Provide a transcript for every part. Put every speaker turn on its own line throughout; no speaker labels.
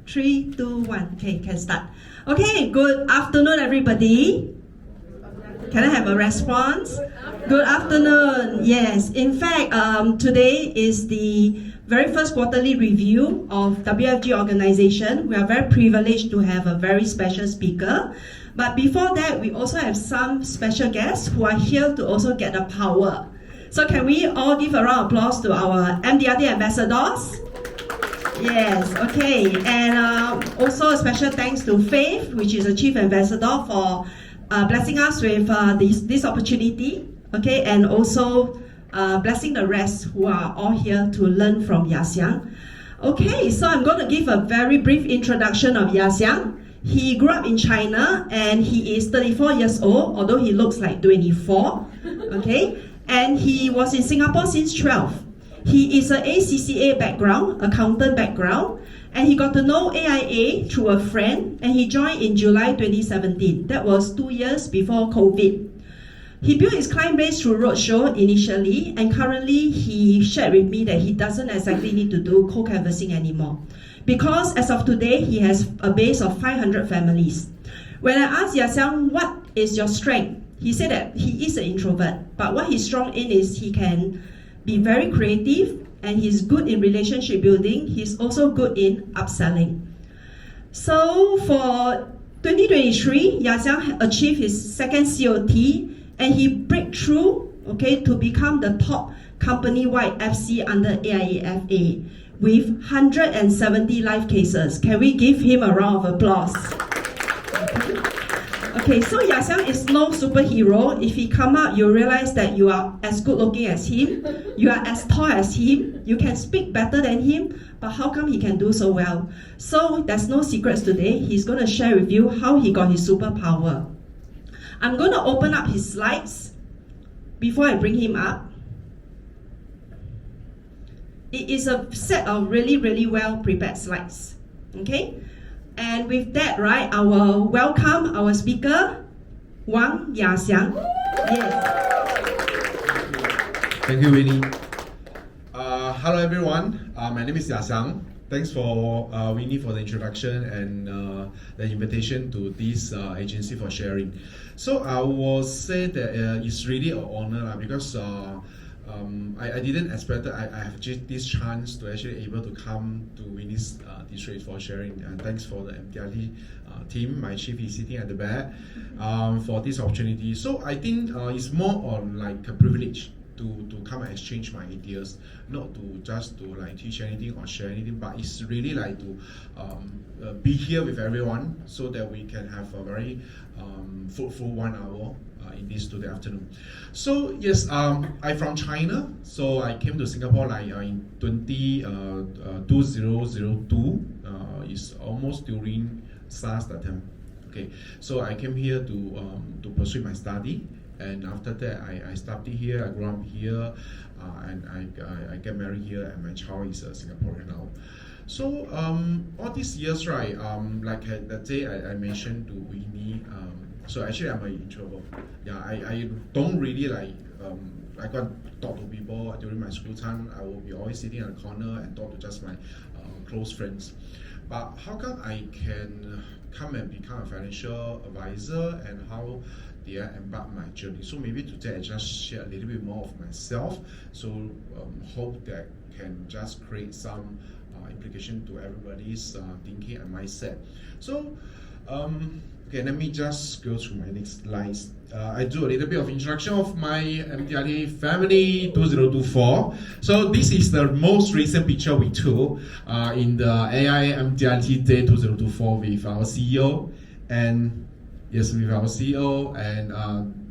3, 2, 1. Okay, can start. Okay, good afternoon, everybody. Can I have a response? Good afternoon. Yes, in fact, today is the very first quarterly review of WFG organization. We are very privileged to have a very special speaker. But before that, we also have some special guests who are here to also get the power. So can we all give a round of applause to our MDRT ambassadors? Yes, okay. And also a special thanks to Faith, which is the Chief Ambassador, for blessing us with this opportunity. Okay, and also blessing the rest who are all here to learn from Xiang. Okay, so I'm going to give a very brief introduction of Xiang. He grew up in China and he is 34 years old, although he looks like 24. Okay, and he was in Singapore since 12. He is an ACCA background, accountant background, and he got to know AIA through a friend, and he joined in July 2017. That was 2 years before COVID. He built his client base through roadshow initially, and currently he shared with me that he doesn't exactly need to do co-canvassing anymore, because as of today, he has a base of 500 families. When I asked Xiang, what is your strength? He said that he is an introvert, but what he's strong in is he can be very creative, and he's good in relationship building. He's also good in upselling. So for 2023, Xiang achieved his second COT, and he break through, okay, to become the top company-wide FC under AIA with 170 live cases. Can we give him a round of applause? Okay, so Xiang is no superhero. If he come out, you realize that you are as good looking as him, you are as tall as him, you can speak better than him, but how come he can do so well? So there's no secrets today. He's going to share with you how he got his superpower. I'm going to open up his slides before I bring him up. It is a set of really well prepared slides. Okay? And with that, right, I will welcome our speaker, Xiang. Yes.
Thank you, Winnie. Hello, everyone. My name is Xiang. Thanks for Winnie for the introduction and the invitation to this agency for sharing. So I will say that it's really an honor because I didn't expect that I have this chance to actually able to come to Winnie's district for sharing. And thanks for the MDRT team. My chief is sitting at the back for this opportunity. So I think it's more on like a privilege to come and exchange my ideas, not to just to like teach anything or share anything, but it's really like to be here with everyone so that we can have a very fruitful 1 hour in this today afternoon. So yes, I'm from China, so I came to Singapore like in 2002. It's almost during SARS that time. Okay, so I came here to pursue my study. And after that, I studied here, I grew up here, and I get married here, and my child is a Singaporean now. So all these years, right, like that day I mentioned to Winnie, so actually I'm an introvert. Yeah, I don't really like, I can't talk to people during my school time. I will be always sitting in a corner and talk to just my close friends. But how come I can come and become a financial advisor, and how did I embark my journey? So maybe today I just share a little bit more of myself, so hope that can just create some implication to everybody's thinking and mindset. So okay, let me just go through my next slides. I do a little bit of introduction of my MDRT family 2024. So this is the most recent picture we took in the AI MDRT Day 2024 with our CEO, and yes, with our CEO, and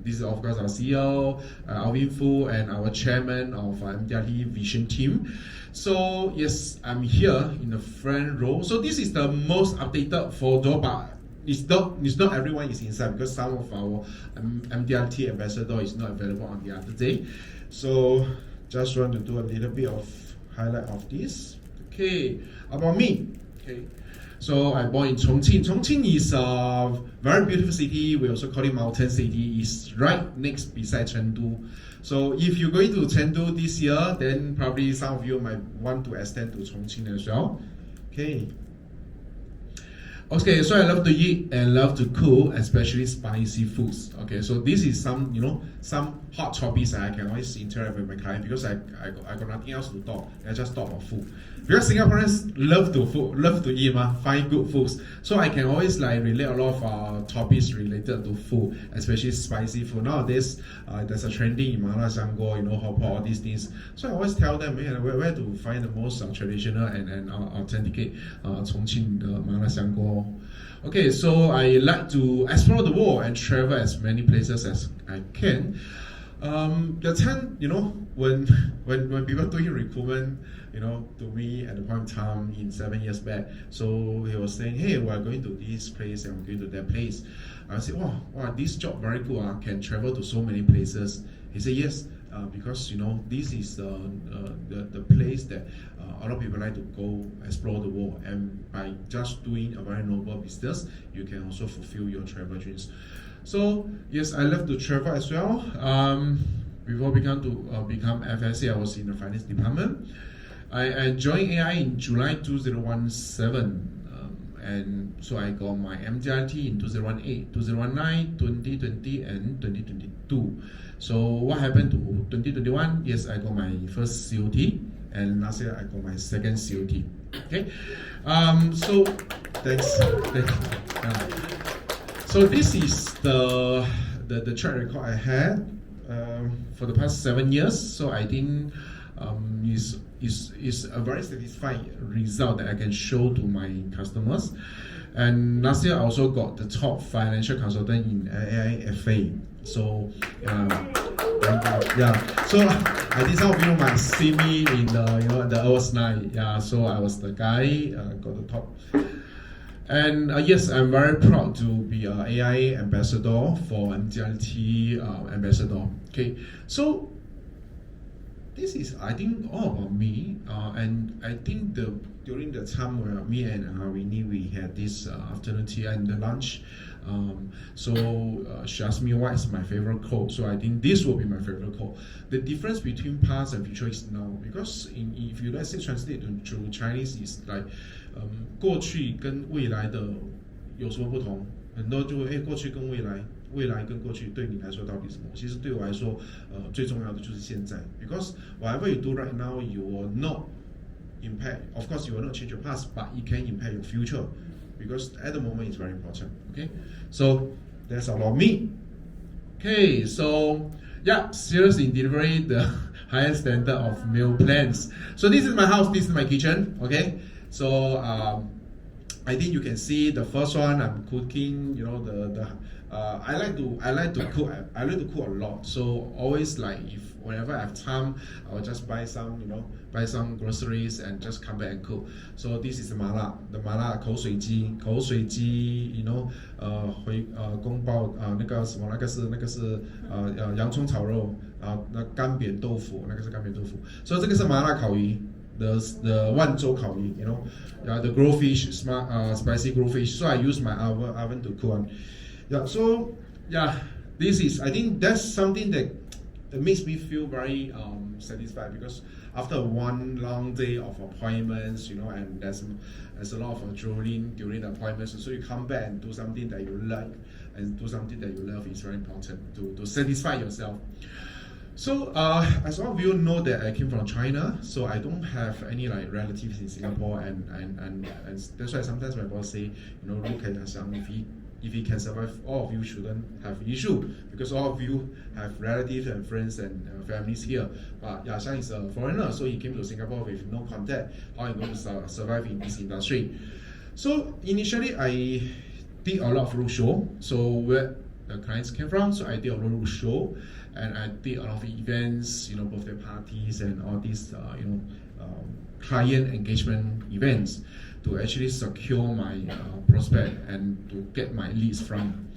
this is of course our CEO, Alvin Fu, and our chairman of MDRT Vision team. So yes, I'm here in the front row. So this is the most updated photo, but it's not everyone is inside because some of our MDRT ambassador is not available on the other day. So just want to do a little bit of highlight of this. Okay, about me. Okay, so I born in Chongqing. Chongqing is a very beautiful city. We also call it Mountain City. It's right next beside Chengdu. So if you're going to Chengdu this year, then probably some of you might want to extend to Chongqing as well. Okay. Okay, so I love to eat and love to cook, especially spicy foods. Okay, so this is some, some hot topics that I can always interact with my client because I got nothing else to talk. I just talk about food. Because Singaporeans love to eat, find good foods. So I can always like relate a lot of topics related to food, especially spicy food. Nowadays, there's a trending in Mala Xiangguo, hot pot, all these things. So I always tell them, where to find the most traditional and authenticate Chongqing Mala Xiangguo. Okay, so I like to explore the world and travel as many places as I can. The time, when people doing recruitment, to me at the point of time in 7 years back, so he was saying, hey, we're going to this place and we're going to that place. I said, wow, this job very good, can travel to so many places. He said, yes, because this is the place that a lot of people like to go explore the world, and by just doing a very noble business, you can also fulfill your travel dreams. So yes, I love to travel as well. Before become FSA, I was in the finance department. I joined AI in July 2017. And so I got my MDRT in 2018, 2019, 2020, and 2022. So what happened to 2021? Yes, I got my first COT, and last year I got my second COT. Okay, so thanks. So this is the track record I had for the past 7 years. So I think is a very satisfying result that I can show to my customers. And last year I also got the top financial consultant in AIFA. So so I think some of you might see me in the awards night. Yeah, so I was the guy, got the top. And yes, I'm very proud to be an AI ambassador for MDRT ambassador. Okay, so this is, I think, all about me, and I think during the time where me and Winnie, we had this afternoon tea and the lunch, so she asked me what is my favorite quote, so I think this will be my favorite quote. The difference between past and future is now, because if you let's say translate to Chinese, is like 过去跟未来的有什么不同？很多就会过去跟未来。未来跟过去对你来说到底什么？其实对我来说，最重要的就是现在。Because whatever you do right now, you will not impact. Of course, you will not change your past, but it can impact your future. Because at the moment, it's very important. Okay, so that's about me. Okay, so yeah, serious in delivery, the highest standard of meal plans. So this is my house. This is my kitchen. Okay, so I think you can see the first one. I'm cooking. I like to cook. I like to cook a lot. So always like whenever I have time, I will just buy some groceries and just come back and cook. So this is the mala 口水鸡，宫爆那个是洋葱炒肉那干煸豆腐，那个是干煸豆腐。所以这个是麻辣烤鱼。The 万州烤鱼, the grilled fish, spicy grilled fish. So I use my oven to cook on. Yeah, so this is, I think that's something that makes me feel very satisfied, because after one long day of appointments, and there's a lot of adrenaline during the appointments, so you come back and do something that you like and do something that you love is very important to satisfy yourself. So as all of you know that I came from China, so I don't have any like relatives in Singapore, and that's why sometimes my boss say, look at Xiang, if he can survive, all of you shouldn't have issue, because all of you have relatives and friends and families here. But Xiang is a foreigner, so he came to Singapore with no contact. How are you going to survive in this industry? So initially I did a lot of roadshow. So where the clients came from, so I did a lot of roadshow. And I did a lot of events, birthday parties and all these, client engagement events to actually secure my prospect and to get my leads from.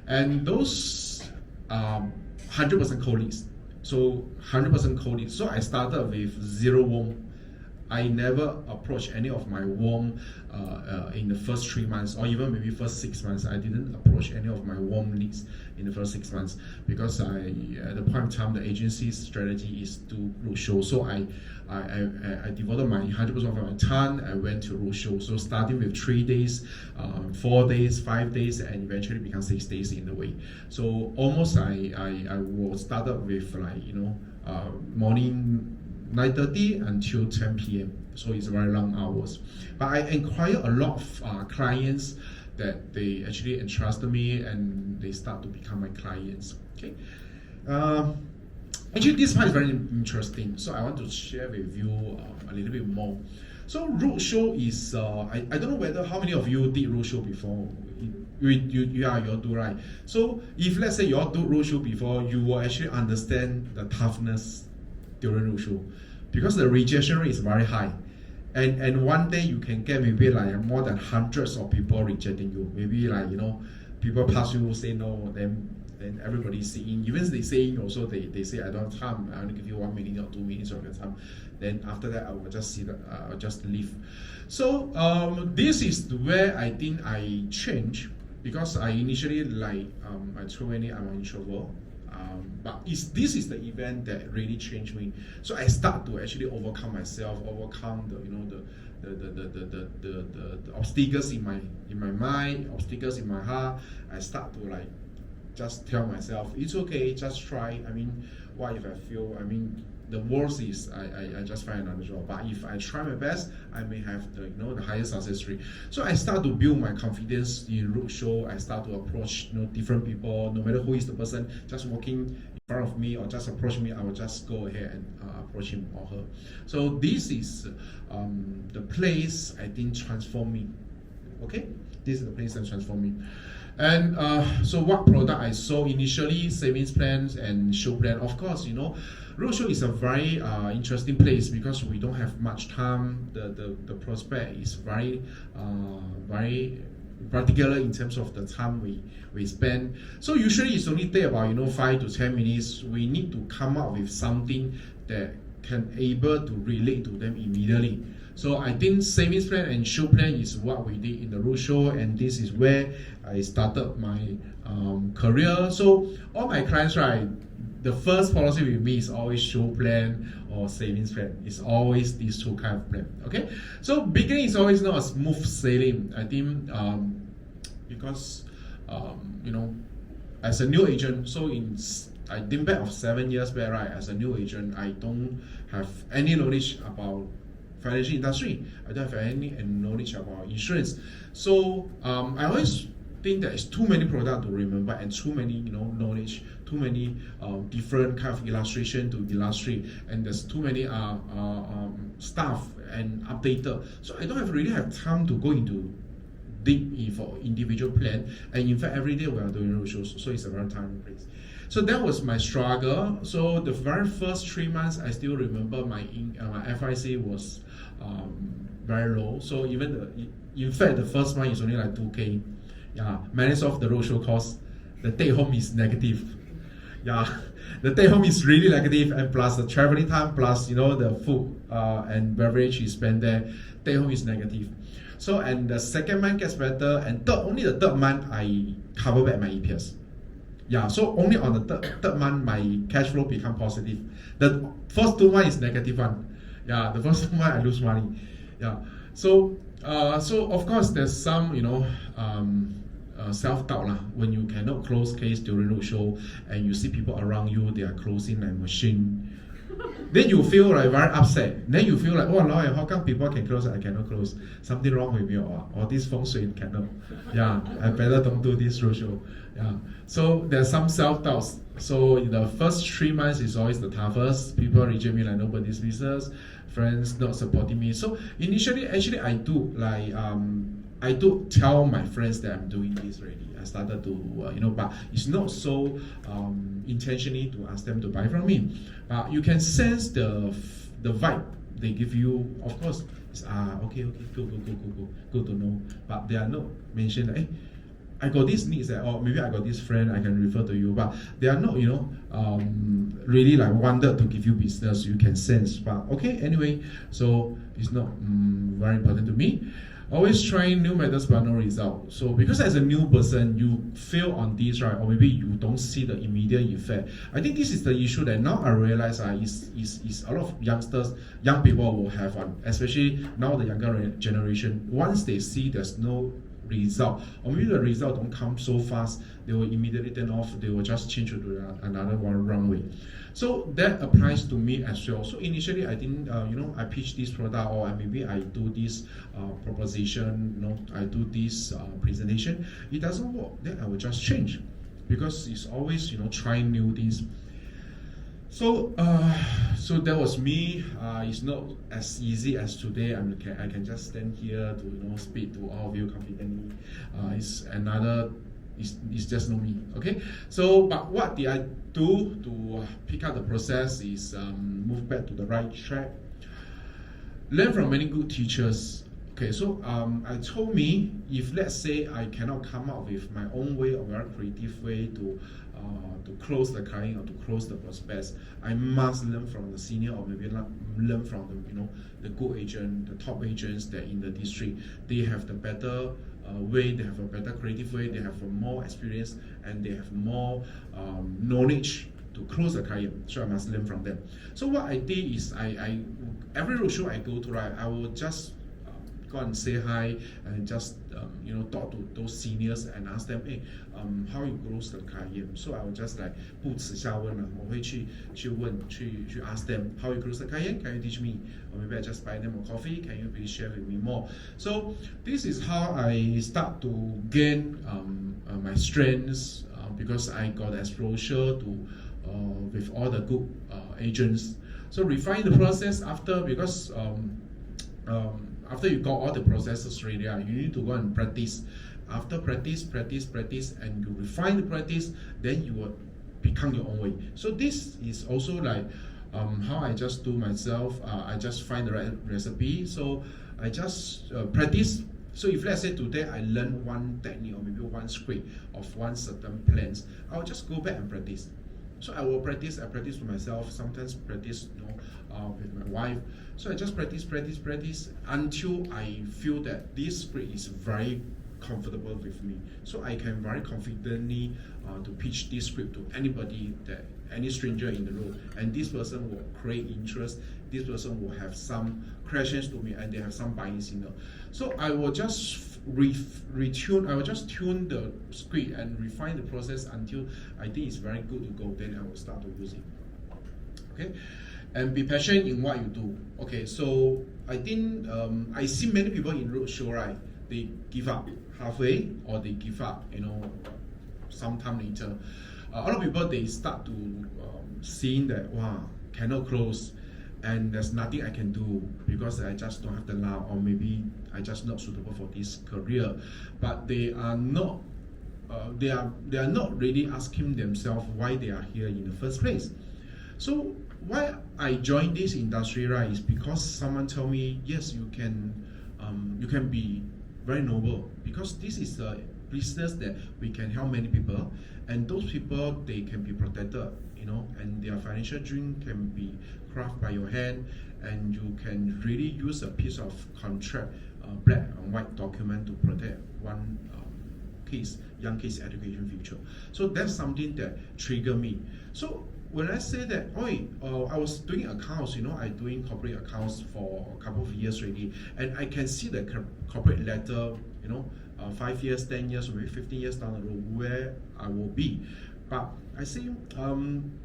And those 100% cold leads. So 100% cold leads. So I started with zero warm I never approached any of my warm in the first 3 months, or even maybe first 6 months. I didn't approach any of my warm leads in the first 6 months because at the point of time, the agency's strategy is to roadshow. So I devoted my 100% of my time. I went to roadshow. So starting with 3 days, 4 days, 5 days, and eventually become 6 days in the way. So almost I was started with morning 9:30 until 10 p.m. So it's very long hours. But I acquire a lot of clients that they actually entrusted me and they start to become my clients. Okay. Actually, this part is very interesting. So I want to share with you a little bit more. So roadshow is I don't know whether how many of you did roadshow before. You all do, right? So if let's say you all do roadshow before, you will actually understand the toughness during roadshow because the rejection rate is very high. And one day you can get maybe like more than hundreds of people rejecting you. Maybe like people pass you, say no, then everybody's saying, even they saying also they say I don't have time, I only give you 1 minute or 2 minutes of your time. Then after that I will just see that I'll just leave. So this is where I think I change because I initially I told any I'm an introvert. But this is the event that really changed me. So I start to actually overcome myself, overcome the obstacles in my mind, obstacles in my heart. I start to just tell myself it's okay, just try. I mean, what if I fail? I mean, the worst is I just find another job. But if I try my best, I may have the highest success rate. So I start to build my confidence in roadshow. I start to approach different people, no matter who is the person just walking in front of me or just approach me, I will just go ahead and approach him or her. So this is the place I think transformed me. Okay, this is the place that transformed me. And so what product I sold initially, savings plans and show plan. Of course, roadshow is a very interesting place because we don't have much time. The prospect is very particular in terms of the time we spend. So usually it's only take about 5 to 10 minutes. We need to come up with something that can able to relate to them immediately. So I think savings plan and show plan is what we did in the roadshow, and this is where I started my career. So all my clients, right, the first policy with me is always show plan or savings plan. It's always these two kind of plan. Okay, so beginning is always not a smooth sailing. I think because as a new agent, so I think back of 7 years back, right, as a new agent, I don't have any knowledge about financial industry. I don't have any knowledge about insurance. So I always think that it's too many products to remember and too many knowledge, too many different kind of illustration to illustrate, and there's too many stuff and updated. So I don't really have time to go into deep for individual plan. And in fact, every day we are doing roadshows, so it's a very time place. So that was my struggle. So the very first 3 months, I still remember my FIC was very low. So in fact, the first month is only like 2K. Yeah, manage off the roadshow cost. The take home is negative. Yeah, the take home is really negative, and plus the traveling time, plus the food and beverage you spend there, take home is negative. So and the second month gets better, and only the third month I cover back my EPS. Yeah, so only on the third month my cash flow become positive. The first 2 months is negative one. Yeah, the first 2 months I lose money. Yeah, so of course there's some self-doubt when you cannot close case during roadshow and you see people around you, they are closing like machine. Then you feel very upset. Then you feel like, oh Lord, how come people can close and I cannot close? Something wrong with me, or this feng shui cannot. Yeah, I better don't do this roadshow. Yeah, so there's some self-doubts. So in the first 3 months is always the toughest. People reject me like nobody's business. Friends not supporting me. So initially, actually, I do tell my friends that I'm doing this already. I started to, but it's not so intentionally to ask them to buy from me. But you can sense the vibe they give you. Of course, it's okay, good to know. But they are not mentioned. I got this needs that, or maybe I got this friend I can refer to you, but they are not, really like wanted to give you business. You can sense, but okay, anyway, so it's not very important to me. Always trying new methods but no result. So because as a new person, you fail on this, right? Or maybe you don't see the immediate effect. I think this is the issue that now I realize is a lot of young people will have one, especially now the younger generation. Once they see there's no result, or maybe the result don't come so fast, they will immediately turn off. They will just change to another one runway. So that applies to me as well. So initially, I didn't, I pitch this product, or maybe I do this proposition, I do this presentation. It doesn't work. Then I will just change, because it's always, trying new things. So, so that was me. It's not as easy as today. I can just stand here to speak to all of you confidently. It's just not me. Okay. So, but what did I do to pick up the process is move back to the right track. Learn from many good teachers. Okay, so I told me, if let's say I cannot come up with my own way, or very creative way to close the client or to close the prospects, I must learn from the senior, or maybe learn from the good agent, the top agents that in the district. They have the better way, they have a better creative way, they have more experience, and they have more knowledge to close the client. So I must learn from them. So what I did is, I every roadshow I go to, right, I will just go and say hi and just talk to those seniors and ask them, hey, how you close the client? So I will just like 不耻下问了，我会去ask them how you close the client. Can you teach me? Or maybe I just buy them a coffee. Can you please share with me more? So this is how I start to gain my strengths, because I got exposure to with all the good agents. So refine the process because after you got all the processes ready, you need to go and practice. After practice, and you refine the practice, then you will become your own way. So this is also like how I just do myself. I just find the right recipe. So I just practice. So if let's say today I learn one technique, or maybe one script of one certain plans, I'll just go back and practice. So I will practice. I practice with myself. Sometimes practice, with my wife. So I just practice until I feel that this script is very comfortable with me. So I can very confidently to pitch this script to anybody, any stranger in the room, and this person will create interest. This person will have some questions to me, and they have some buying signal. So I will just retune. I will just tune the script and refine the process until I think it's very good to go. Then I will start to use it. Okay, and be patient in what you do. Okay, so I think I see many people in roadshow, right? They give up halfway, or they give up, sometime later. A lot of people, they start to seeing that, wow, cannot close, and there's nothing I can do because I just don't have the love, or maybe I just not suitable for this career. But they are not they are not really asking themselves why they are here in the first place. So why I joined this industry, right, is because someone told me, yes, you can be very noble, because this is a business that we can help many people, and those people, they can be protected, and their financial dream can be crafted by your hand, and you can really use a piece of contract, black and white document to protect one young kids education future. So that's something that triggered me. So when I say that, I was doing accounts, I doing corporate accounts for a couple of years already, and I can see the corporate ladder, 5 years, 10 years, or maybe 15 years down the road where I will be. But I say,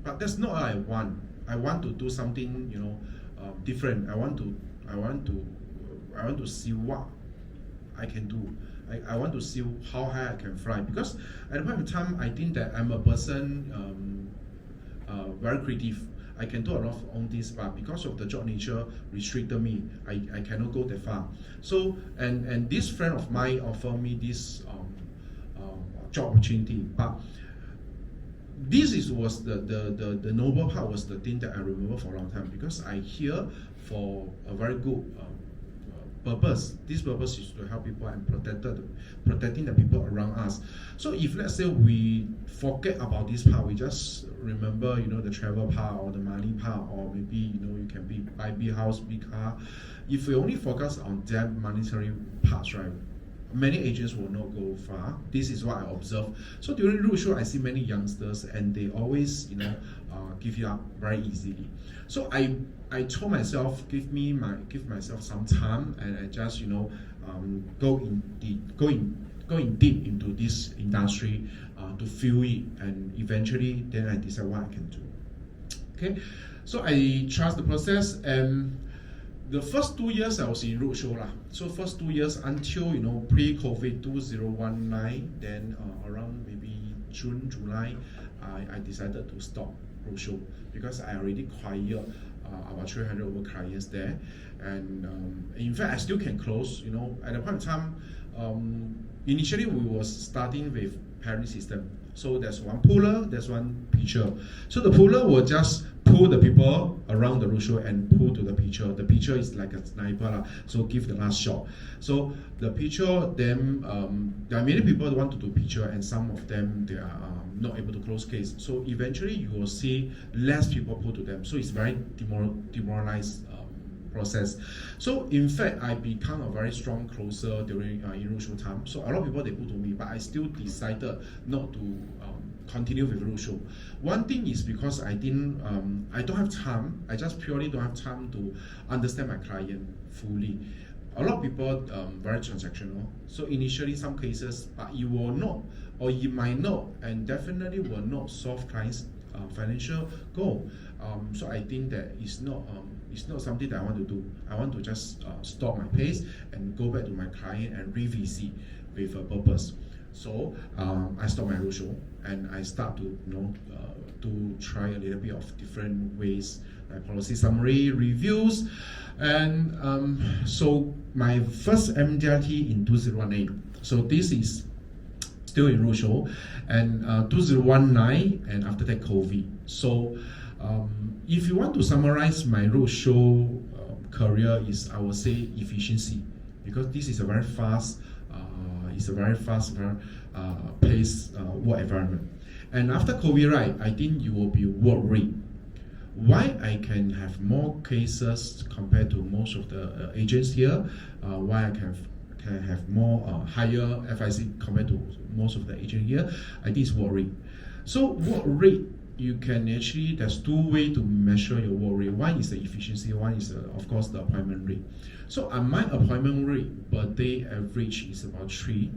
but that's not what I want. I want to do something, different. I want to see what I can do. I want to see how high I can fly, because at the point of time, I think that I'm a person very creative. I can do a lot on this, but because of the job nature restricted me, I cannot go that far. So and this friend of mine offered me this job opportunity, but this was the noble part, was the thing that I remember for a long time, because I hear for a very good purpose. This purpose is to help people and protecting the people around us. So if let's say we forget about this part, we just remember, the travel part or the money part, or maybe, you can buy big house, big car. If we only focus on that monetary parts, right, many agents will not go far. This is what I observe. So during roadshow, I see many youngsters, and they always, give you up very easily. So I told myself, give myself some time, and I just, go in deep into this industry to feel it, and eventually, then I decide what I can do. Okay, so I trust the process, and the first 2 years I was in roadshow lah. So first 2 years until pre-COVID 2019, then around maybe June, July, I decided to stop roadshow because I already acquired about 300 over clients there, and in fact I still can close. At the point in time, initially we was starting with pairing system. So there's one puller, there's one pitcher. So the puller will just pull the people around the roadshow and pull to the pitcher. The pitcher is like a sniper, so give the last shot. So the pitcher, then there are many people that want to do pitcher, and some of them they are not able to close case. So eventually you will see less people pull to them. So it's very demoralized process. So in fact, I become a very strong closer during in roadshow time. So a lot of people they put to me, but I still decided not to continue with roadshow. One thing is because I don't have time. I just purely don't have time to understand my client fully. A lot of people very transactional. So initially some cases, but you will not, or you might not, and definitely will not solve clients' financial goal. So I think that it's not something that I want to do. I want to just stop my pace and go back to my client and revisit with a purpose. So I stop my roadshow, and I start to to try a little bit of different ways, like policy summary, reviews, and so my first MDRT in 2018. So this is still in roadshow, and 2019, and after that COVID. So if you want to summarize my roadshow career, is I would say efficiency, because this is a very fast, paced work environment. And after COVID, right, I think you will be work rate. Why I can have more cases compared to most of the agents here? Why I can have more higher FIC compared to most of the agents here? I think it's work rate. So work rate, you can actually, there's two ways to measure your work rate. One is the efficiency, one is of course the appointment rate. So my appointment rate per day average is about 3.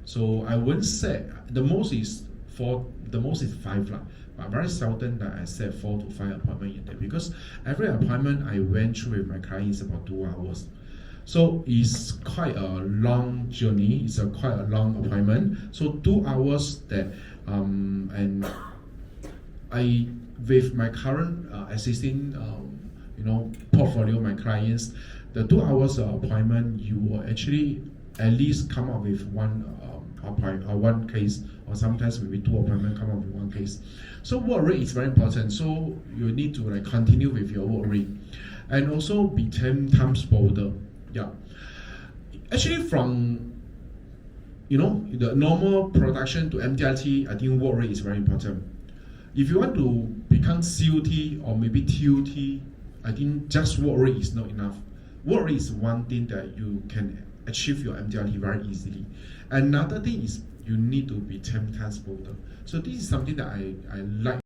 So I wouldn't say the most is 5 lah. But very seldom that I set 4 to 5 appointments in there, because every appointment I went through with my client is about 2 hours. So it's quite a long journey. It's quite a long appointment. So 2 hours that and I, with my current existing portfolio, my clients, the 2 hours of appointment, you will actually at least come up with one case, or sometimes maybe 2 appointments come up with 1 case. So work rate is very important. So you need to continue with your work rate, and also be 10 times bolder. Yeah, actually from the normal production to MDRT, I think work rate is very important. If you want to become COT or maybe TOT, I think just work rate is not enough. Work rate is one thing that you can achieve your MDRT very easily. Another thing is you need to be 10 times bolder. So this is something that I like.